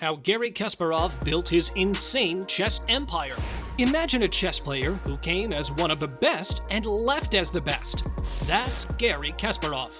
How Garry Kasparov built his insane chess empire. Imagine a chess player who came as one of the best and left as the best. That's Garry Kasparov.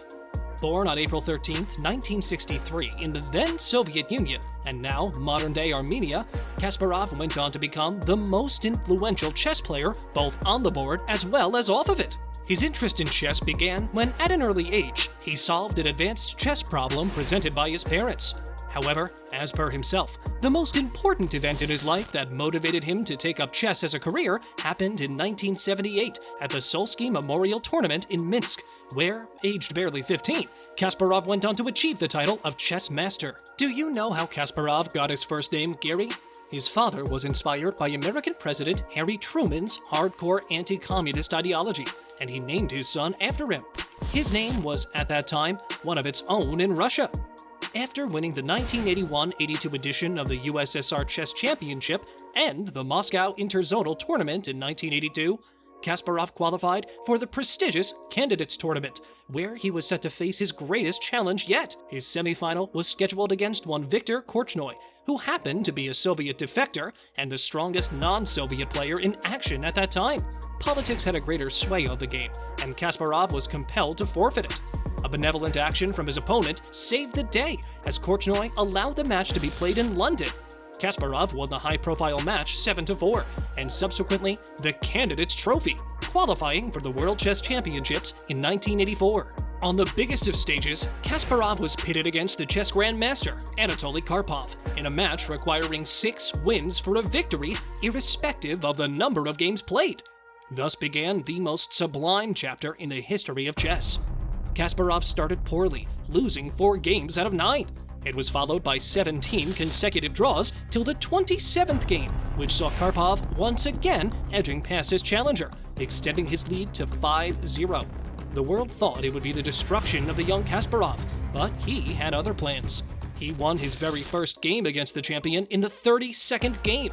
Born on April 13, 1963 in the then Soviet Union and now modern-day Armenia, Kasparov went on to become the most influential chess player both on the board as well as off of it. His interest in chess began when, at an early age, he solved an advanced chess problem presented by his parents. However, as per himself, the most important event in his life that motivated him to take up chess as a career happened in 1978 at the Solsky Memorial tournament in Minsk, where, aged barely 15, Kasparov went on to achieve the title of chess master. Do you know how Kasparov got his first name, Garry? His father was inspired by American President Harry Truman's hardcore anti-communist ideology, and he named his son after him. His name was, at that time, one of its own in Russia. After winning the 1981-82 edition of the USSR Chess Championship and the Moscow Interzonal Tournament in 1982, Kasparov qualified for the prestigious Candidates Tournament, where he was set to face his greatest challenge yet. His semifinal was scheduled against one Viktor Korchnoi, who happened to be a Soviet defector and the strongest non-Soviet player in action at that time. Politics had a greater sway on the game, and Kasparov was compelled to forfeit it. A benevolent action from his opponent saved the day, as Korchnoi allowed the match to be played in London. Kasparov won the high-profile match 7-4, and subsequently the Candidates Trophy, qualifying for the World Chess Championships in 1984. On the biggest of stages, Kasparov was pitted against the chess grandmaster, Anatoly Karpov, in a match requiring 6 wins for a victory, irrespective of the number of games played. Thus began the most sublime chapter in the history of chess. Kasparov started poorly, losing 4 games out of 9. It was followed by 17 consecutive draws till the 27th game, which saw Karpov once again edging past his challenger, extending his lead to 5-0. The world thought it would be the destruction of the young Kasparov, but he had other plans. He won his very first game against the champion in the 32nd game.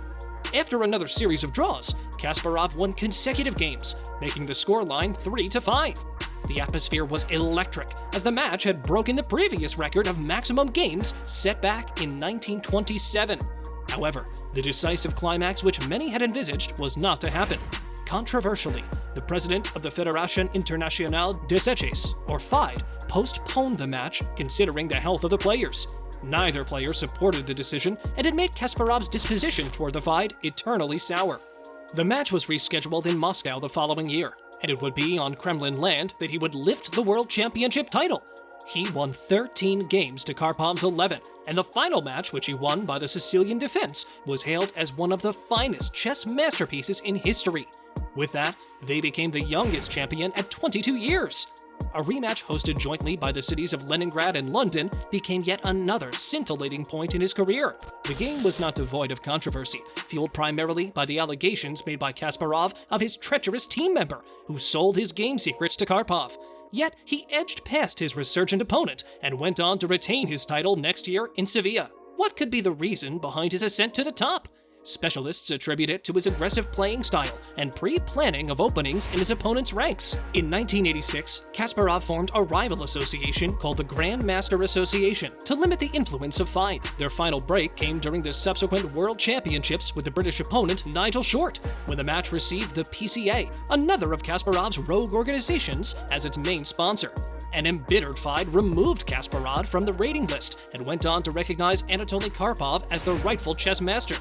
After another series of draws, Kasparov won consecutive games, making the scoreline 3-5. The atmosphere was electric, as the match had broken the previous record of maximum games set back in 1927. However, the decisive climax which many had envisaged was not to happen. Controversially, the president of the Fédération Internationale des Chess, or FIDE, postponed the match considering the health of the players. Neither player supported the decision, and it made Kasparov's disposition toward the FIDE eternally sour. The match was rescheduled in Moscow the following year, and it would be on Kremlin land that he would lift the World Championship title. He won 13 games to Karpov's 11, and the final match, which he won by the Sicilian defense, was hailed as one of the finest chess masterpieces in history. With that, they became the youngest champion at 22 years. A rematch hosted jointly by the cities of Leningrad and London became yet another scintillating point in his career. The game was not devoid of controversy, fueled primarily by the allegations made by Kasparov of his treacherous team member, who sold his game secrets to Karpov. Yet he edged past his resurgent opponent and went on to retain his title next year in Sevilla. What could be the reason behind his ascent to the top? Specialists attribute it to his aggressive playing style and pre-planning of openings in his opponent's ranks. In 1986, Kasparov formed a rival association called the Grandmaster Association to limit the influence of FIDE. Their final break came during the subsequent World Championships with the British opponent Nigel Short, when the match received the PCA, another of Kasparov's rogue organizations, as its main sponsor. An embittered FIDE removed Kasparov from the rating list and went on to recognize Anatoly Karpov as the rightful chess master.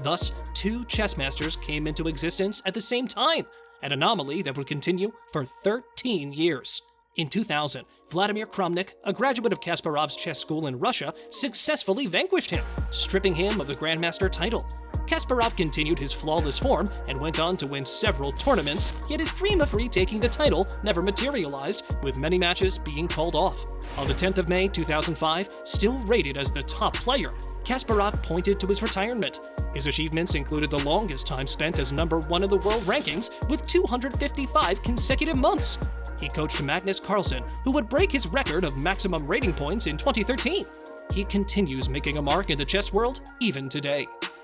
Thus, 2 chess masters came into existence at the same time, an anomaly that would continue for 13 years. In 2000, Vladimir Kramnik, a graduate of Kasparov's chess school in Russia, successfully vanquished him, stripping him of the Grandmaster title. Kasparov continued his flawless form and went on to win several tournaments, yet his dream of retaking the title never materialized, with many matches being called off. On the 10th of May 2005, still rated as the top player, Kasparov pointed to his retirement. His achievements included the longest time spent as number 1 in the world rankings, with 255 consecutive months. He coached Magnus Carlsen, who would break his record of maximum rating points in 2013. He continues making a mark in the chess world even today.